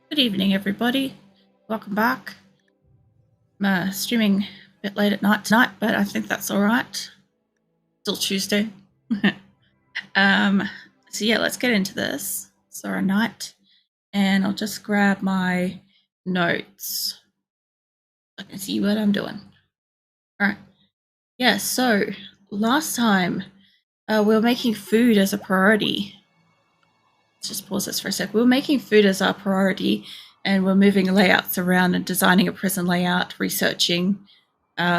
Good evening, everybody. Welcome back. I'm streaming a bit late at night tonight, but I think that's all right. Still Tuesday. So yeah, let's get into this. Asora night, and I'll just grab my notes. I can see what I'm doing. All right. Yeah. So last time we were making food as a priority. Let's just pause this for a sec. We were making food as our priority, and we're moving layouts around and designing a prison layout, researching.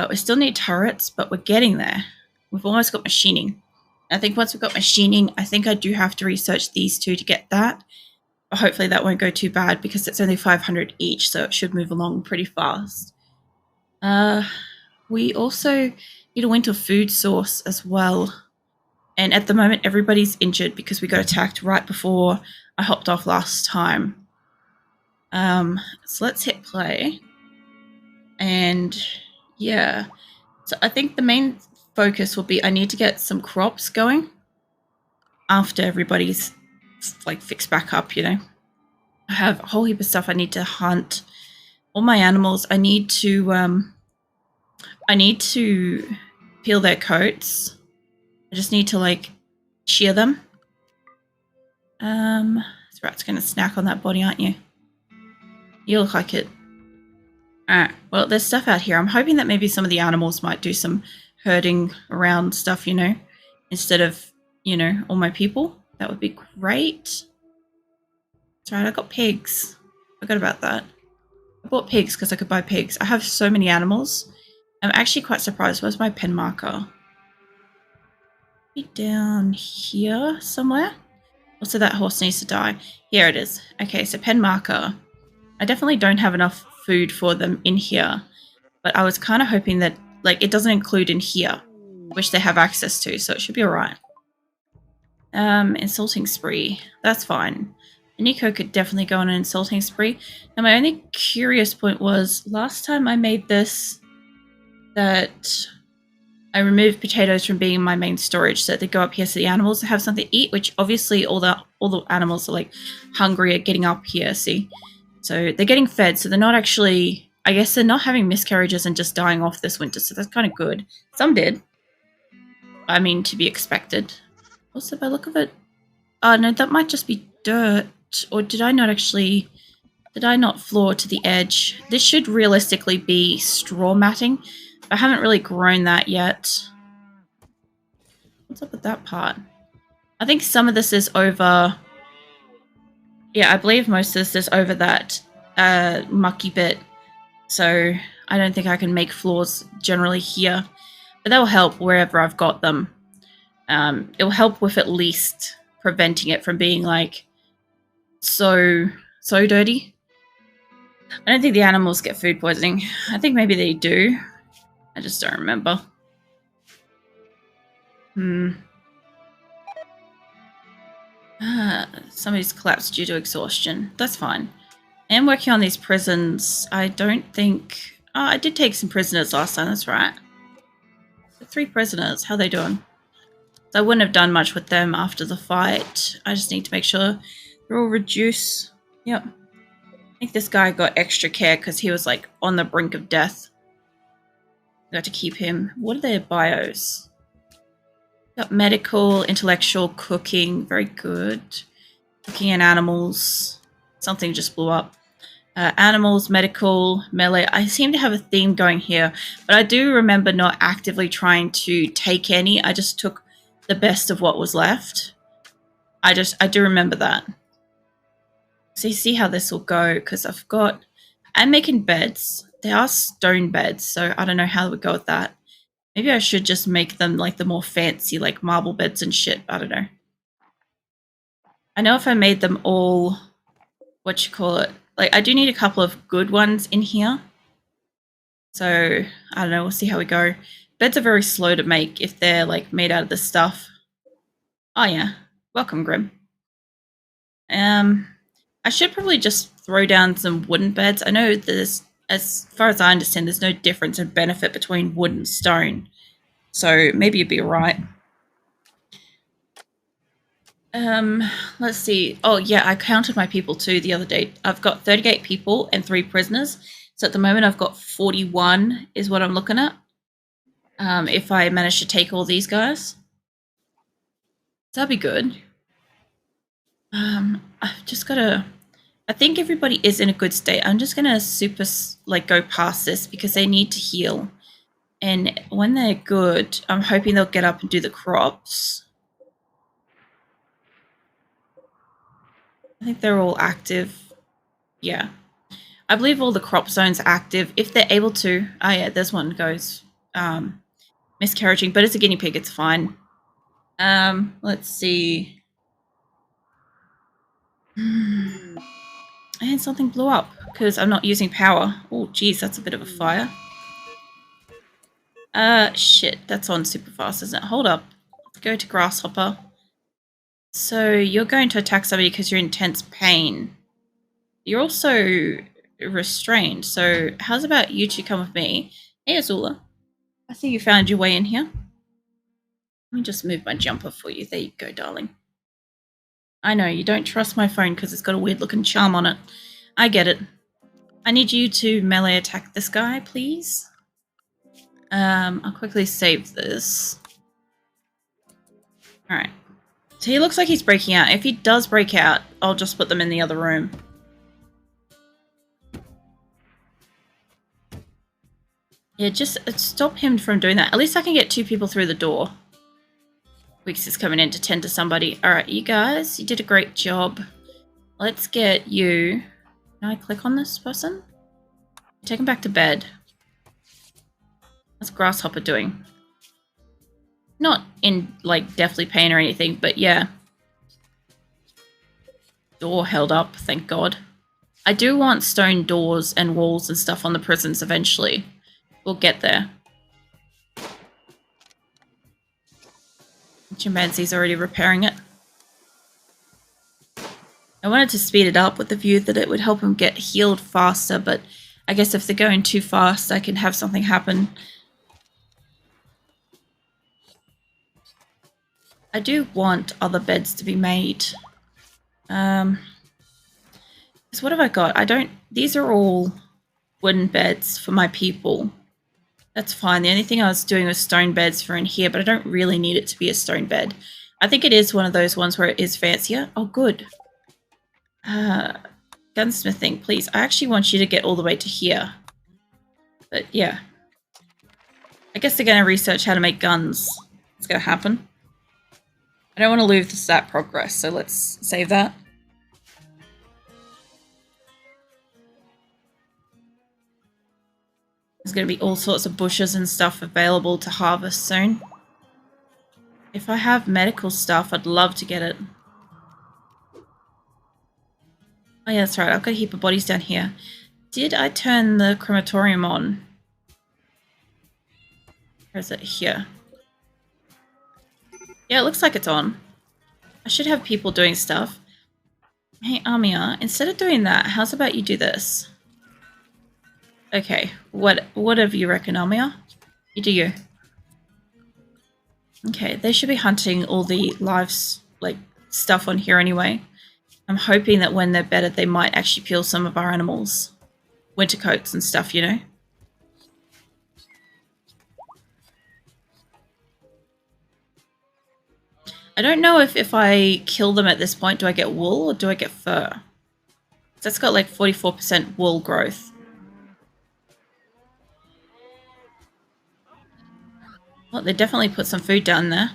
We still need turrets, but we're getting there. We've almost got machining. I think once we've got machining, I think I do have to research these two to get that. But hopefully that won't go too bad because it's only 500 each, so it should move along pretty fast. We also need a winter food source as well. And at the moment, everybody's injured because we got attacked right before I hopped off last time. So let's hit play. And yeah, so I think the main focus will be I need to get some crops going after everybody's like fixed back up, you know. I have a whole heap of stuff I need to hunt. All my animals, I need to peel their coats. I just need to like shear them. This rat's gonna snack on that body, aren't you? You look like it. Alright, well, there's stuff out here. I'm hoping that maybe some of the animals might do some herding around stuff, you know, instead of, you know, all my people. That would be great. That's right, I got pigs. Forgot about that. I bought pigs because I could buy pigs. I have so many animals. I'm actually quite surprised. Where's my pen marker? Maybe down here somewhere? Also, that horse needs to die. Here it is. Okay, so pen marker. I definitely don't have enough food for them in here, but I was kind of hoping that, like, it doesn't include in here, which they have access to, so it should be alright. Insulting spree. That's fine. Nico could definitely go on an insulting spree. Now, my only curious point was, last time I made this, that I removed potatoes from being my main storage so that they go up here so the animals have something to eat, which obviously all the animals are, like, hungry at getting up here, see? So they're getting fed, so they're not actually, I guess they're not having miscarriages and just dying off this winter, so that's kind of good. Some did. I mean, to be expected. Also, by the look of it, oh no, that might just be dirt. Or did I not floor to the edge? This should realistically be straw matting. I haven't really grown that yet. What's up with that part? I think some of this is over. Yeah, I believe most of this is over that mucky bit. So I don't think I can make floors generally here. But that will help wherever I've got them. It will help with at least preventing it from being like so dirty. I don't think the animals get food poisoning. I think maybe they do. I just don't remember. Somebody's collapsed due to exhaustion. That's fine. I am working on these prisons. I don't think... Oh, I did take some prisoners last time, that's right. 3 prisoners. How are they doing? So I wouldn't have done much with them after the fight. I just need to make sure they're all reduced. Yep. I think this guy got extra care because he was like on the brink of death. Got to keep him. What are their bios? Got medical, intellectual, cooking. Very good. Cooking and animals. Something just blew up. Animals, medical, melee. I seem to have a theme going here, but I do remember not actively trying to take any. I just took the best of what was left. I do remember that. So you see how this will go, because I'm making beds. They are stone beds, so I don't know how it would go with that. Maybe I should just make them like the more fancy, like marble beds and shit. I don't know. I know if I made them all, like I do need a couple of good ones in here. So I don't know, we'll see how we go. Beds are very slow to make if they're like made out of this stuff. Oh yeah, welcome Grim. I should probably just throw down some wooden beds. I know there's, as far as I understand, there's no difference in benefit between wood and stone. So maybe you'd be right. Let's see. Oh, yeah, I counted my people too the other day. I've got 38 people and 3 prisoners. So at the moment I've got 41 is what I'm looking at. If I manage to take all these guys. That'd be good. I've just got to... I think everybody is in a good state. I'm just going to go past this because they need to heal. And when they're good, I'm hoping they'll get up and do the crops. I think they're all active. Yeah. I believe all the crop zones are active. If they're able to... Oh, yeah, there's one goes miscarriaging, but it's a guinea pig. It's fine. Let's see. And something blew up because I'm not using power. Oh, geez, that's a bit of a fire. Shit, that's on super fast, isn't it? Hold up. Let's go to Grasshopper. So you're going to attack somebody because you're in intense pain. You're also restrained, so how's about you two come with me? Hey, Azula. I see you found your way in here. Let me just move my jumper for you. There you go, darling. I know, you don't trust my phone because it's got a weird-looking charm on it. I get it. I need you to melee attack this guy, please. I'll quickly save this. Alright. So he looks like he's breaking out. If he does break out, I'll just put them in the other room. Yeah, just stop him from doing that. At least I can get 2 people through the door. Weeks is coming in to tend to somebody. Alright, you guys, you did a great job. Let's get you... Can I click on this person? Take him back to bed. What's Grasshopper doing? Not in, like, deathly pain or anything, but yeah. Door held up, thank God. I do want stone doors and walls and stuff on the prisons eventually. We'll get there. Chimpanzee's already repairing it. I wanted to speed it up with the view that it would help him get healed faster, but I guess if they're going too fast, I can have something happen. I do want other beds to be made. So what have I got? These are all wooden beds for my people. That's fine. The only thing I was doing was stone beds for in here, but I don't really need it to be a stone bed. I think it is one of those ones where it is fancier. Oh, good. Gunsmithing, please. I actually want you to get all the way to here. But yeah. I guess they're going to research how to make guns. It's going to happen. I don't want to lose that progress, so let's save that. There's going to be all sorts of bushes and stuff available to harvest soon. If I have medical stuff, I'd love to get it. Oh yeah, that's right. I've got a heap of bodies down here. Did I turn the crematorium on? Or is it here? Yeah, it looks like it's on. I should have people doing stuff. Hey, Amia, instead of doing that, how's about you do this? Okay, whatever you reckon, Amia. You do you. Okay, they should be hunting all the stuff on here anyway. I'm hoping that when they're better, they might actually peel some of our animals. Winter coats and stuff, you know? I don't know if I kill them at this point, do I get wool or do I get fur? That's got like 44% wool growth. Well, they definitely put some food down there.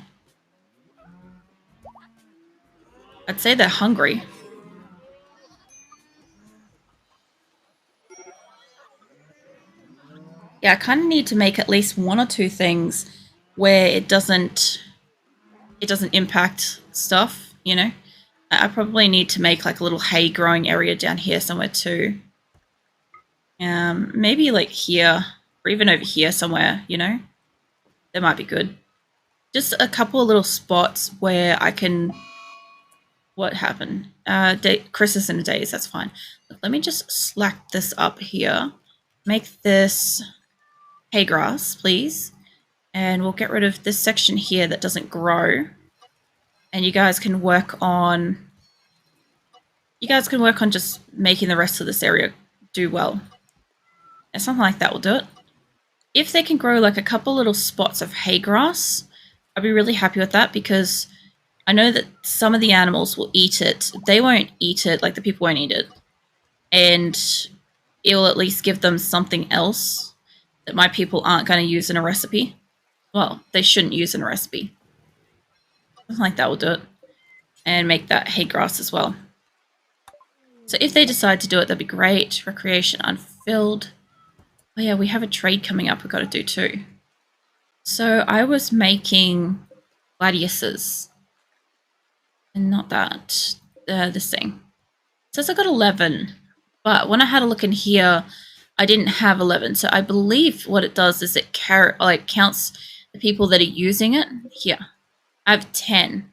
I'd say they're hungry. Yeah, I kind of need to make at least 1 or 2 things where it doesn't impact stuff, you know? I probably need to make like a little hay growing area down here somewhere too. Maybe like here or even over here somewhere, you know? That might be good. Just a couple of little spots where I can... What happened? Chris is in a daze, that's fine. Let me just slack this up here. Make this hay grass, please. And we'll get rid of this section here that doesn't grow. and you guys can work on just making the rest of this area do well. And something like that will do it. If they can grow like a couple little spots of hay grass, I'd be really happy with that, because I know that some of the animals will eat it. They won't eat it, like the people won't eat it. And it will at least give them something else that my people aren't going to use in a recipe. Well, they shouldn't use in a recipe. Something like that will do it. And make that hay grass as well. So if they decide to do it, that'd be great. Recreation unfilled. Oh yeah, we have a trade coming up we've got to do too. So I was making gladiuses. And not that. This thing. It says I got 11. But when I had a look in here, I didn't have 11. So I believe what it does is it counts the people that are using it. Here. I have 10.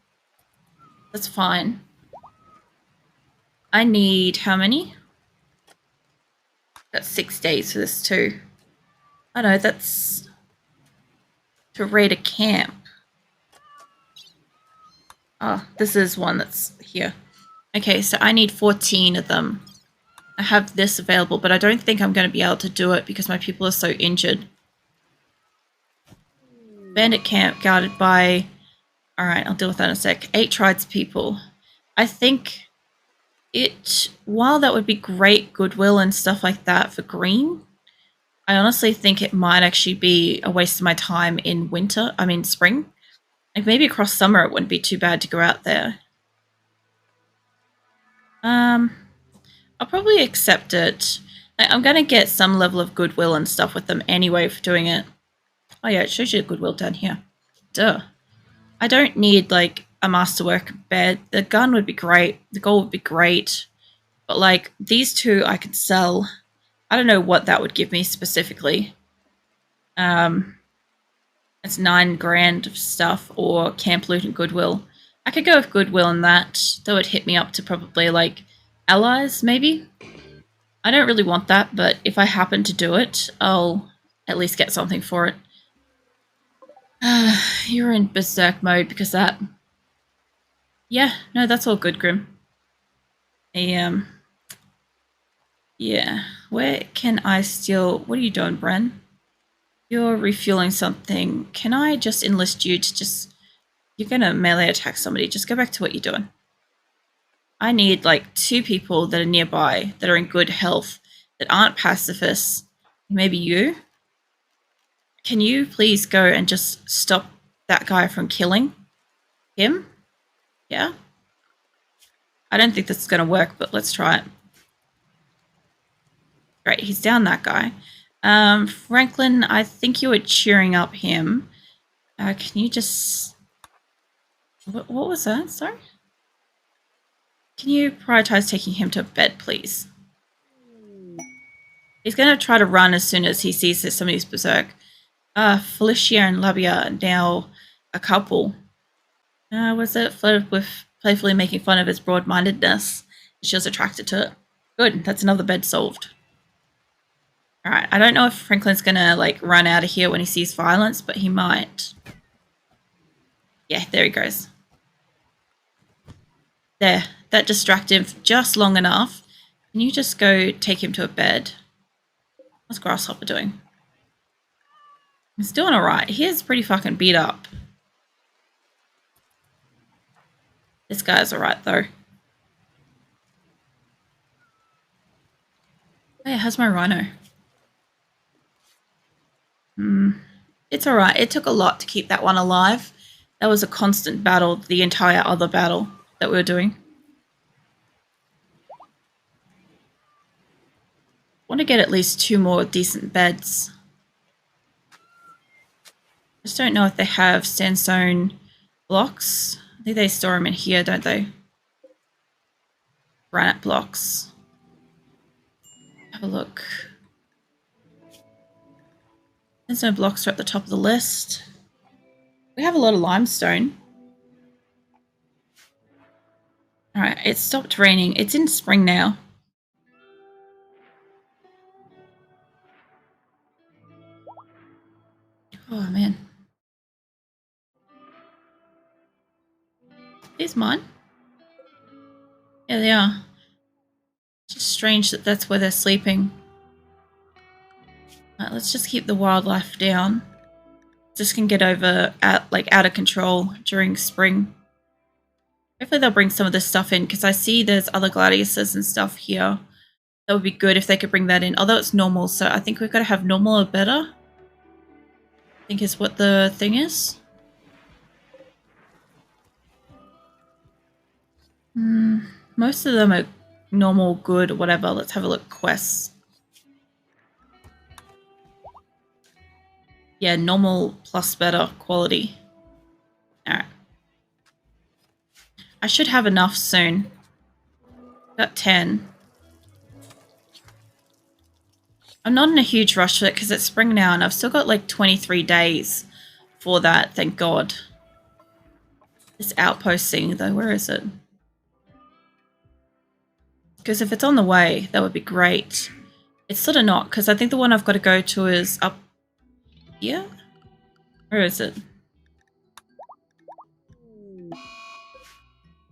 That's fine. I need how many? Got 6 days for this too. I know, that's to raid a camp. Oh, this is one that's here. Okay, so I need 14 of them. I have this available, but I don't think I'm going to be able to do it because my people are so injured. Bandit camp guarded by... Alright, I'll deal with that in a sec. 8 tradespeople. I think while that would be great goodwill and stuff like that for green, I honestly think it might actually be a waste of my time in spring. Like maybe across summer it wouldn't be too bad to go out there. I'll probably accept it. I'm going to get some level of goodwill and stuff with them anyway for doing it. Oh yeah, it shows you goodwill down here. Duh. I don't need like a masterwork bed. The gun would be great. The gold would be great. But like these two I could sell. I don't know what that would give me specifically. It's 9 grand of stuff, or camp loot and goodwill. I could go with goodwill and that. That would hit me up to probably like allies, maybe. I don't really want that, but if I happen to do it, I'll at least get something for it. You're in berserk mode because that... Yeah, no, that's all good, Grim. Yeah. Where can I steal... What are you doing, Bren? You're refueling something. Can I just enlist you to just... You're going to melee attack somebody. Just go back to what you're doing. I need like 2 people that are nearby, that are in good health, that aren't pacifists. Maybe you? Can you please go and just stop that guy from killing him? Yeah? I don't think this is going to work, but let's try it. Great, he's down, that guy. Franklin, I think you were cheering up him. Can you just... What was that? Sorry? Can you prioritize taking him to bed, please? He's going to try to run as soon as he sees that somebody's berserk. Felicia and Labia are now a couple. Was it flirted with playfully making fun of his broad-mindedness? She was attracted to it. Good, that's another bed solved. Alright, I don't know if Franklin's gonna like run out of here when he sees violence, but he might. Yeah, there he goes. There, that distracted him just long enough. Can you just go take him to a bed? What's Grasshopper doing? He's doing alright. He is pretty fucking beat up. This guy's alright though. Oh yeah, how's my rhino? It's alright. It took a lot to keep that one alive. That was a constant battle, the entire other battle that we were doing. Want to get at least 2 more decent beds. Just don't know if they have sandstone blocks. I think they store them in here, don't they? Granite blocks. Have a look. Sandstone blocks are at the top of the list. We have a lot of limestone. Alright, it stopped raining. It's in spring now. Oh man. these mine? Yeah, they are. It's just strange that that's where they're sleeping. Right, let's just keep the wildlife down. This can get out of control during spring. Hopefully they'll bring some of this stuff in, because I see there's other gladiuses and stuff here. That would be good if they could bring that in. Although it's normal, so I think we've got to have normal or better. I think is what the thing is. Most of them are normal, good, whatever. Let's have a look. Quests. Yeah, normal plus better quality. Alright. I should have enough soon. Got 10. I'm not in a huge rush for it because it's spring now and I've still got like 23 days for that, thank God. This outpost thing though, where is it? Because if it's on the way, that would be great. It's sort of not, because I think the one I've got to go to is up here? Where is it?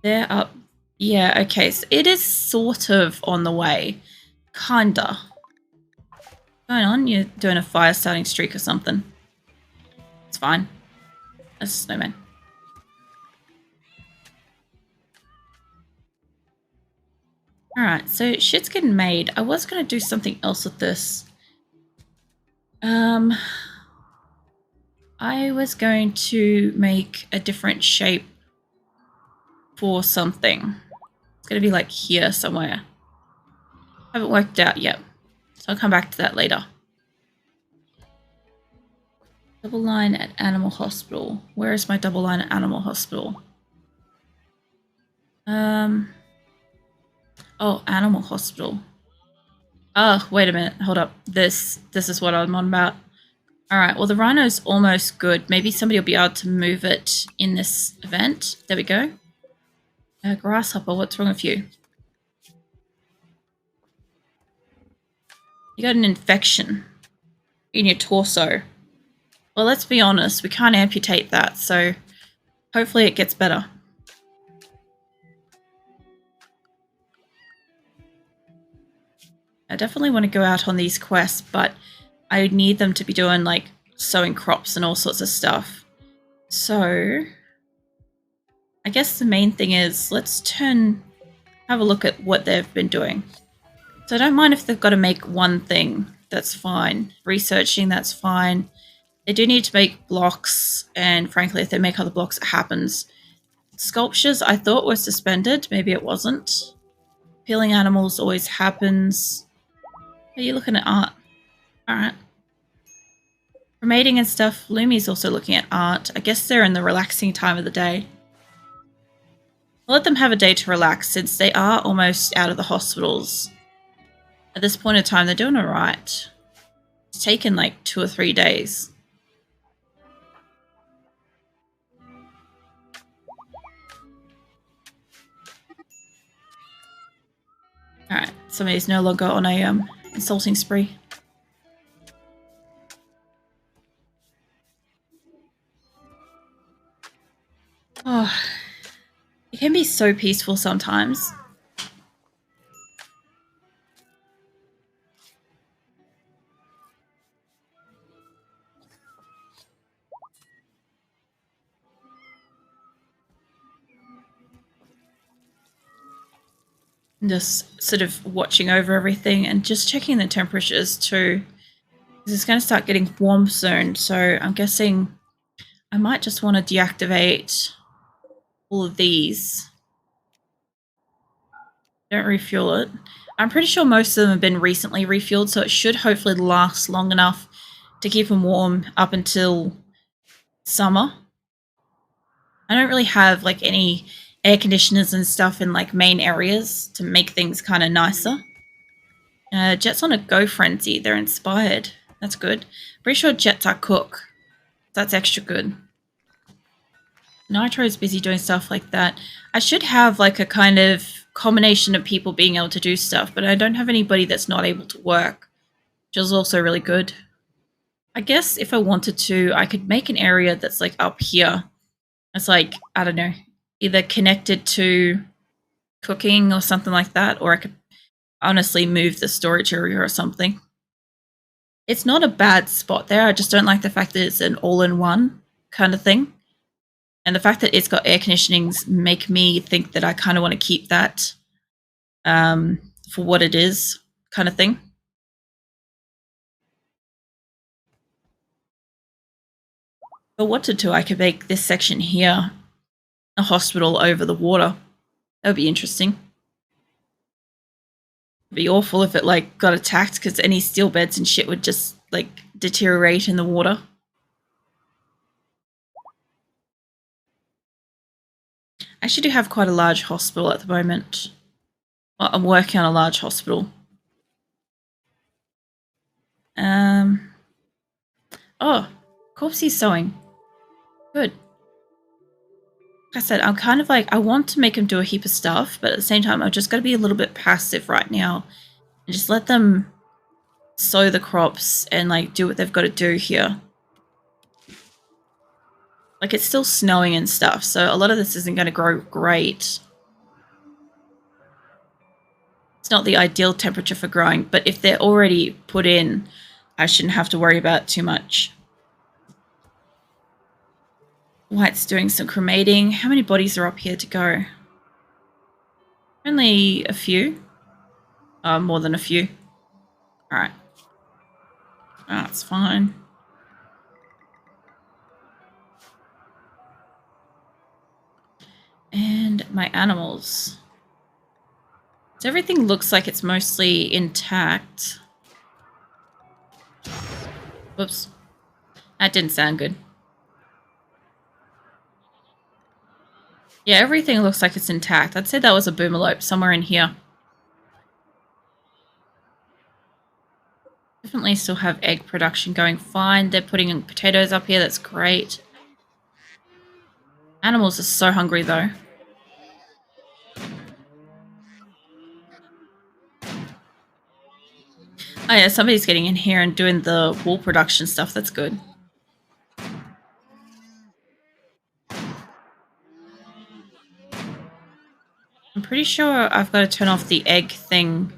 They're up. Yeah, okay, so it is sort of on the way. Kinda. What's going on? You're doing a fire starting streak or something. It's fine. That's a snowman. Alright, so shit's getting made. I was going to do something else with this. I was going to make a different shape for something. It's going to be like here somewhere. Haven't worked out yet, so I'll come back to that later. Double line at Animal Hospital. Where is my double line at Animal Hospital? Oh, Animal Hospital. Oh, wait a minute. Hold up. This is what I'm on about. Alright, well the rhino's almost good. Maybe somebody will be able to move it in this event. There we go. Grasshopper, what's wrong with you? You got an infection in your torso. Well, let's be honest, we can't amputate that, so hopefully it gets better. I definitely want to go out on these quests, but I need them to be doing like sowing crops and all sorts of stuff. So I guess the main thing is let's have a look at what they've been doing. So I don't mind if they've got to make one thing, that's fine. Researching, that's fine. They do need to make blocks, and frankly, if they make other blocks, it happens. Sculptures I thought were suspended, maybe it wasn't. Peeling animals always happens. Are you looking at art? Alright. For mating and stuff, Lumi's also looking at art. I guess they're in the relaxing time of the day. I'll let them have a day to relax since they are almost out of the hospitals. At this point in time, they're doing alright. It's taken like 2 or 3 days. Alright, somebody's no longer on a insulting spree. Oh, it can be so peaceful sometimes. Just sort of watching over everything and just checking the temperatures too. It's going to start getting warm soon, so I'm guessing I might just want to deactivate all of these. Don't refuel it. I'm pretty sure most of them have been recently refueled, so it should hopefully last long enough to keep them warm up until summer. I don't really have like any air conditioners and stuff in like main areas to make things kind of nicer. Jets on a go frenzy. They're inspired. That's good. Pretty sure Jets are cook. That's extra good. Nitro's busy doing stuff like that. I should have like a kind of combination of people being able to do stuff, but I don't have anybody that's not able to work, which is also really good. I guess if I wanted to, I could make an area that's like up here. It's like, I don't know, either connected to cooking or something like that, or I could honestly move the storage area or something. It's not a bad spot there. I just don't like the fact that it's an all-in-one kind of thing. And the fact that it's got air conditionings make me think that I kind of want to keep that for what it is kind of thing. If I wanted to, I could make this section here a hospital over the water. That would be interesting. It'd be awful if it like got attacked because any steel beds and shit would just like deteriorate in the water. I actually do have quite a large hospital at the moment. Well, I'm working on a large hospital. Oh, corpsey sewing. Good. Like I said, I'm kind of like, I want to make them do a heap of stuff, but at the same time, I've just got to be a little bit passive right now and just let them sow the crops and like do what they've got to do here. Like it's still snowing and stuff, so a lot of this isn't going to grow great. It's not the ideal temperature for growing, but if they're already put in, I shouldn't have to worry about it too much. White's doing some cremating. How many bodies are up here to go? Only a few. More than a few. Alright. That's fine. And my animals. So everything looks like it's mostly intact. Whoops. That didn't sound good. Yeah, everything looks like it's intact. I'd say that was a boomalope somewhere in here. Definitely still have egg production going fine. They're putting in potatoes up here. That's great. Animals are so hungry, though. Oh, yeah, somebody's getting in here and doing the wool production stuff. That's good. I'm pretty sure I've got to turn off the egg thing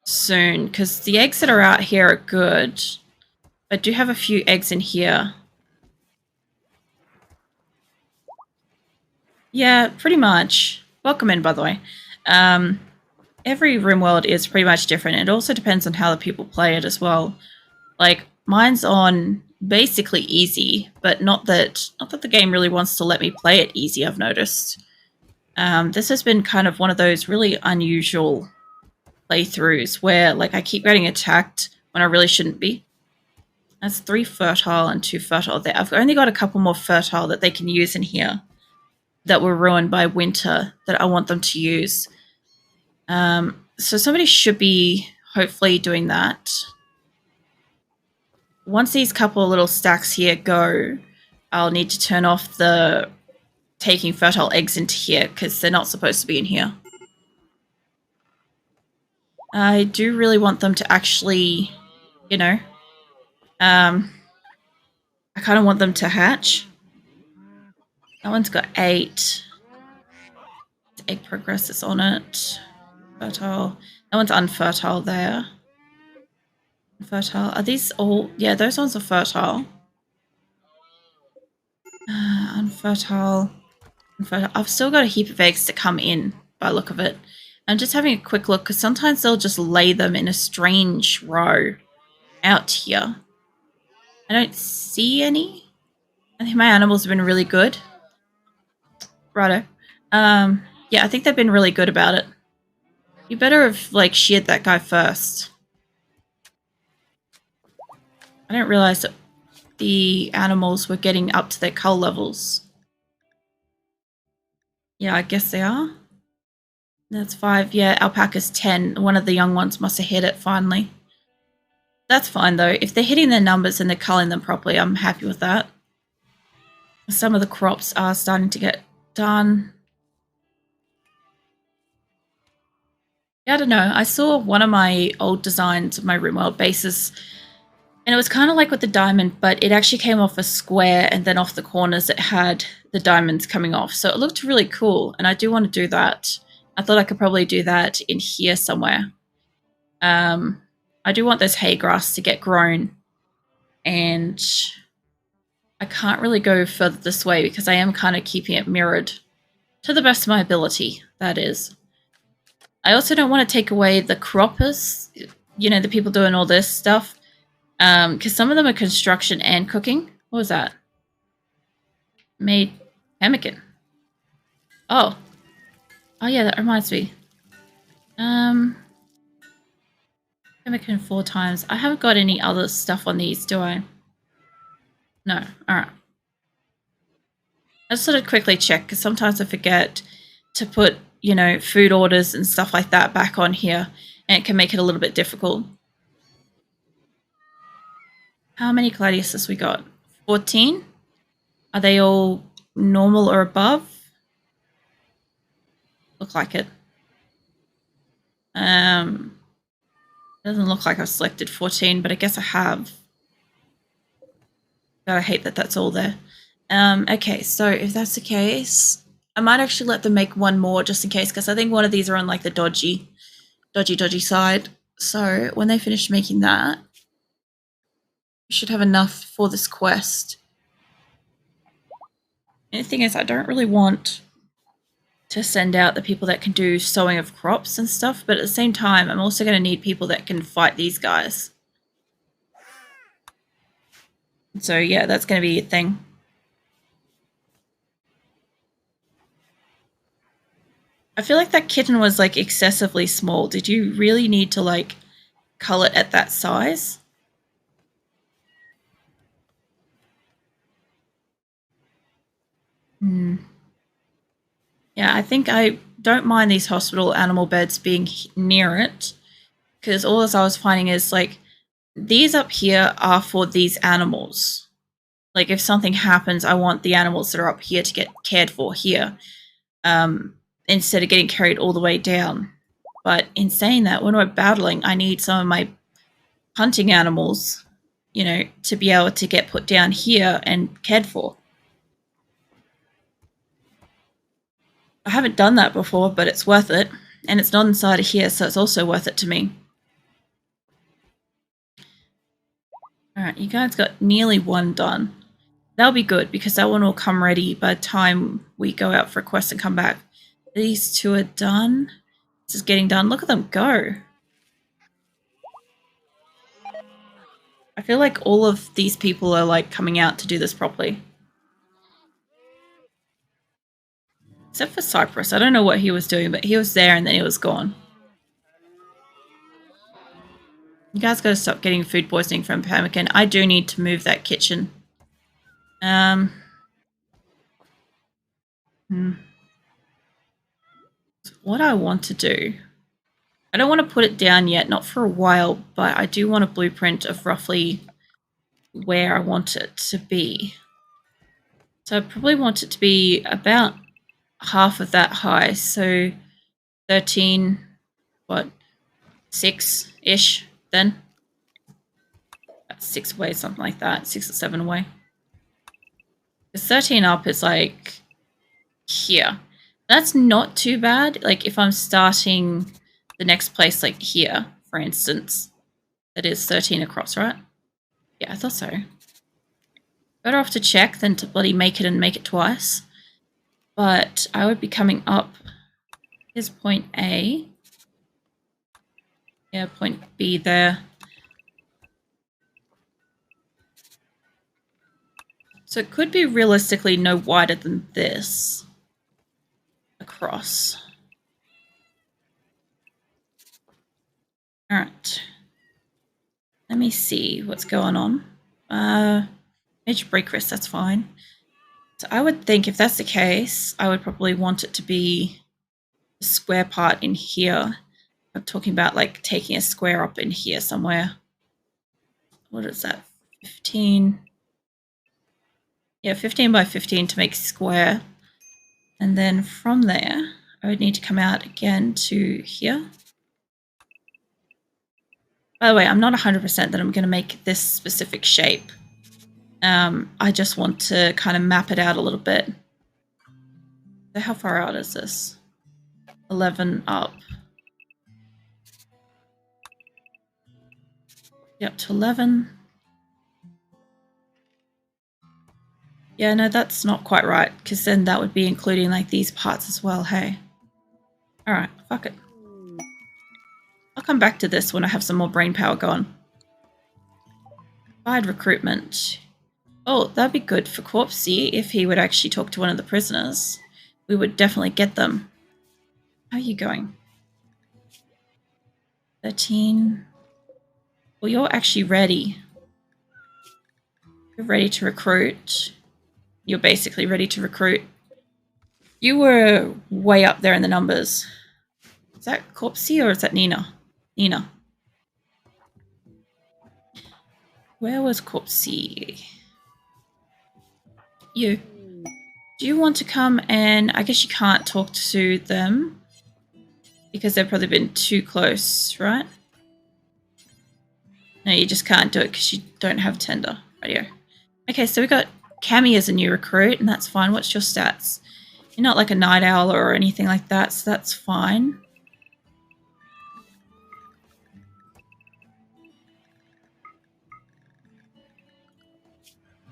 soon, because the eggs that are out here are good. I do have a few eggs in here. Yeah, pretty much. Welcome in, by the way. Every RimWorld is pretty much different. It also depends on how the people play it as well. Like, mine's on basically easy, but not that the game really wants to let me play it easy, I've noticed. This has been kind of one of those really unusual playthroughs where, like, I keep getting attacked when I really shouldn't be. That's 3 fertile and 2 fertile there. I've only got a couple more fertile that they can use in here that were ruined by winter that I want them to use. So somebody should be hopefully doing that. Once these couple of little stacks here go, I'll need to turn off the taking fertile eggs into here because they're not supposed to be in here. I do really want them to actually, you know, I kind of want them to hatch. That one's got 8. Egg progress is on it. Fertile. That one's unfertile there. Fertile. Are these all? Yeah, those ones are fertile. Unfertile. Unfertile. I've still got a heap of eggs to come in by the look of it. I'm just having a quick look because sometimes they'll just lay them in a strange row out here. I don't see any. I think my animals have been really good. Righto. Yeah, I think they've been really good about it. You better have, like, sheared that guy first. I didn't realize that the animals were getting up to their cull levels. Yeah, I guess they are. That's 5. Yeah, alpaca's 10. One of the young ones must have hit it finally. That's fine, though. If they're hitting their numbers and they're culling them properly, I'm happy with that. Some of the crops are starting to get done. Yeah, I don't know. I saw one of my old designs of my RimWorld bases, and it was kind of like with the diamond, but it actually came off a square, and then off the corners it had the diamonds coming off. So it looked really cool, and I do want to do that. I thought I could probably do that in here somewhere. I do want this hay grass to get grown, and I can't really go further this way because I am kind of keeping it mirrored to the best of my ability, that is. I also don't want to take away the croppers, you know, the people doing all this stuff, because some of them are construction and cooking. What was that? Made pemmican. Oh. Oh yeah, that reminds me. Pemmican 4 times. I haven't got any other stuff on these, do I? No. Alright. I just sort of quickly check, because sometimes I forget to put, you know, food orders and stuff like that back on here, and it can make it a little bit difficult. How many gladiuses we got? 14? Are they all normal or above? Look like it. Doesn't look like I've selected 14, but I guess I have. But I hate that that's all there. Okay, so if that's the case, I might actually let them make one more just in case, because I think one of these are on like the dodgy side. So when they finish making that, we should have enough for this quest. And the thing is, I don't really want to send out the people that can do sowing of crops and stuff, but at the same time, I'm also going to need people that can fight these guys. So yeah, that's going to be a thing. I feel like that kitten was like excessively small. Did you really need to like cull it at that size? Yeah, I think I don't mind these hospital animal beds being near it, because all I was finding is like these up here are for these animals. Like if something happens, I want the animals that are up here to get cared for here, instead of getting carried all the way down. But in saying that, when we're battling, I need some of my hunting animals, you know, to be able to get put down here and cared for. I haven't done that before, but it's worth it. And it's not inside of here, so it's also worth it to me. Alright, you guys got nearly one done. That'll be good, because that one will come ready by the time we go out for a quest and come back. These 2 are done. This is getting done. Look at them go. I feel like all of these people are like coming out to do this properly. Except for Cypress. I don't know what he was doing, but he was there and then he was gone. You guys gotta stop getting food poisoning from pemmican. I do need to move that kitchen. What I want to do, I don't want to put it down yet, not for a while, but I do want a blueprint of roughly where I want it to be. So I probably want it to be about half of that high, so 13, what, 6-ish then? That's 6 away, something like that, 6 or 7 away. Because 13 up is like here. That's not too bad. Like if I'm starting the next place like here, for instance, that is 13 across, right? Yeah, I thought so. Better off to check than to bloody make it and make it twice. But I would be coming up. Here's point A. Yeah, point B there. So it could be realistically no wider than this across. Alright. Let me see what's going on. Major break risk, that's fine. So I would think if that's the case, I would probably want it to be the square part in here. I'm talking about like taking a square up in here somewhere. What is that? 15. Yeah, 15 by 15 to make square. And then from there, I would need to come out again to here. By the way, I'm not 100% that I'm going to make this specific shape. I just want to kind of map it out a little bit. So how far out is this? 11 up. Up to 11. Yeah, no, that's not quite right, because then that would be including like these parts as well, hey? Alright, fuck it. I'll come back to this when I have some more brain power going. Provide recruitment. Oh, that'd be good for Corpsey if he would actually talk to one of the prisoners. We would definitely get them. How are you going? 13. Well, you're actually ready. You're ready to recruit. You're basically ready to recruit. You were way up there in the numbers. Is that Corpsey or is that Nina? Nina. Where was Corpsey? You. Do you want to come and... I guess you can't talk to them because they've probably been too close, right? No, you just can't do it because you don't have tender. Radio. Okay, so we got Cammy as a new recruit, and that's fine. What's your stats? You're not like a night owl or anything like that, so that's fine.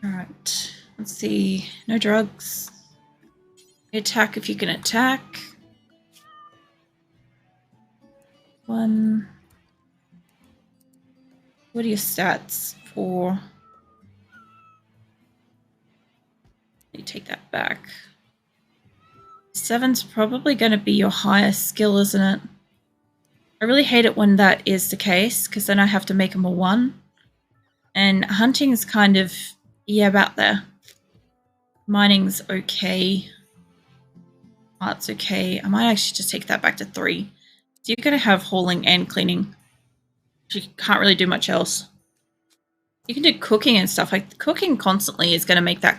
Alright, let's see. No drugs. Attack if you can attack. 1. What are your stats for... You take that back. 7's probably going to be your highest skill, isn't it? I really hate it when that is the case, because then I have to make them a 1. And hunting's kind of, yeah, about there. Mining's okay. Art's okay. I might actually just take that back to 3. So you're going to have hauling and cleaning. You can't really do much else. You can do cooking and stuff. Like cooking constantly is going to make that go